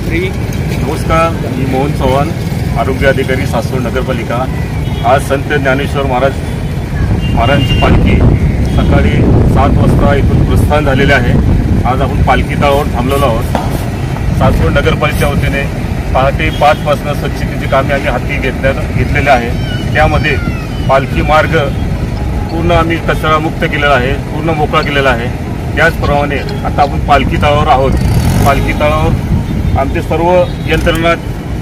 नमस्कार, मी मोहन चव्हाण, आरोग्य अधिकारी सासवड नगरपालिका। आज संत ज्ञानेश्वर महाराजांची पालखी सकाळी 7 वाजता इथून प्रस्थान झालेले आहे। आज आपण पालखी तळावर थांबलेलो आहोत। सासवड नगरपालिकेच्या वतीने पहाटे 5 वाजता स्वच्छतेची कामे आम्ही हाती घेतलेले आहे। त्यामध्ये पालखी मार्ग पूर्ण आम्ही कचरा मुक्त केलेला आहे, पूर्ण मोकळा केलेला आहे। त्याचप्रमाणे आता आपण पालखी तळावर आहोत। पालखी तळावर आमचे सर्व यंत्रणा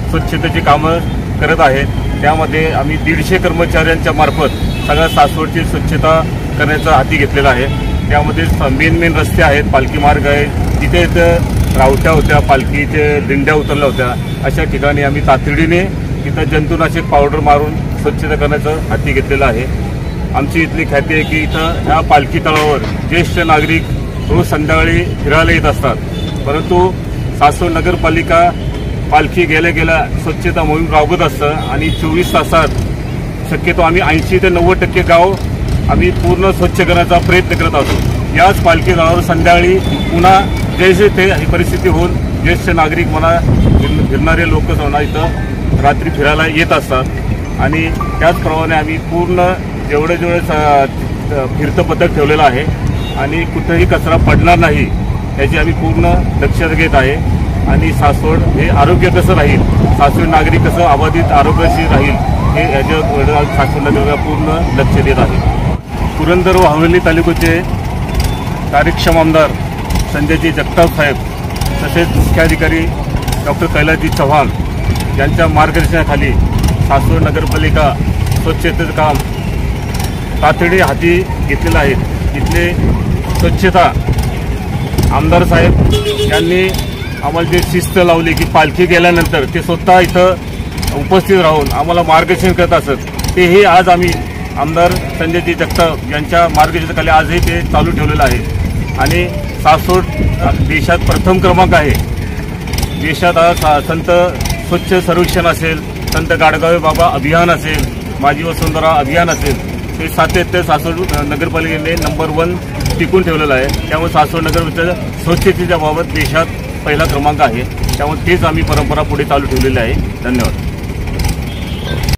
स्वच्छतेची कामं करत आहेत। त्यामध्ये आम्ही 150 कर्मचाऱ्यांच्या मार्फत सगळ्या सासवडची स्वच्छता करण्याचा हाती घेतलेला आहे। त्यामध्ये मेन रस्ते आहेत, पालखी मार्ग आहे, तिथे रावट्या होत्या, पालखीचे दिंड्या उतरल्या होत्या, अशा ठिकाणी आम्ही तातडीने तिथं जंतुनाशक पावडर मारून स्वच्छता करण्याचं हाती घेतलेलं आहे। आमची इथली ख्याती आहे की इथं ह्या पालखी तळावर ज्येष्ठ नागरिक रोज संध्याकाळी फिरायला येत असतात, परंतु सासवड नगरपालिका पालखी गेल्या स्वच्छता मोहीम राबवत असतं आणि 24 तासात शक्यतो आम्ही 80 ते 90% गाव आम्ही पूर्ण स्वच्छ करण्याचा प्रयत्न करत असतो। याच पालखी तळावर संध्याकाळी पुन्हा जैसे ते ही परिस्थिती होऊन ज्येष्ठ नागरिक म्हणा, फिरणारे लोक म्हणा इथं रात्री फिरायला येत असतात आणि त्याचप्रमाणे आम्ही पूर्ण जेवढे फिरतं पथक ठेवलेलं आहे आणि कुठेही कचरा पडणार नाही याची आम्ही पूर्ण दक्षता घेत आहे। आणि सासवड हे आरोग्य कसं राहील, सासवड नागरिक कसं अबाधित आरोग्याशी राहील हे याच्यावर सासवड नगरपालिका पूर्ण लक्ष देत आहे। पुरंदर व हवेली तालुक्याचे कार्यक्षम आमदार संजयजी जगताप साहेब तसेच मुख्याधिकारी डॉक्टर कैलासजी चव्हाण यांच्या मार्गदर्शनाखाली सासवड नगरपालिका स्वच्छतेचं काम तातडी हाती घेतलेलं आहे। इथले स्वच्छता आमदार साहेब यांनी आम्हाला जे शिस्त लावली की पालखी गेल्यानंतर ते स्वतः इथं उपस्थित राहून आम्हाला मार्गदर्शन करत असत, तेही आज आम्ही आमदार संजयजी जगताप यांच्या मार्गदर्शनाखाली आजही ते चालू ठेवलेलं आहे। आणि सासवड देशात प्रथम क्रमांक आहे। देशात आज संत स्वच्छ सर्वेक्षण असेल, संत गाडगावे बाबा अभियान असेल, माझी वसुंधरा अभियान असेल, हे सातत्य सासवड नगरपालिकेने नंबर 1 टिकून ठेवलेलं आहे। त्यामुळे सासवड नगरपालिकेच्या स्वच्छतेच्या बाबत देशात पहिला क्रमांक आहे। त्यामुळे तेच आम्ही परंपरा पुढे चालू ठेवलेली आहे। धन्यवाद।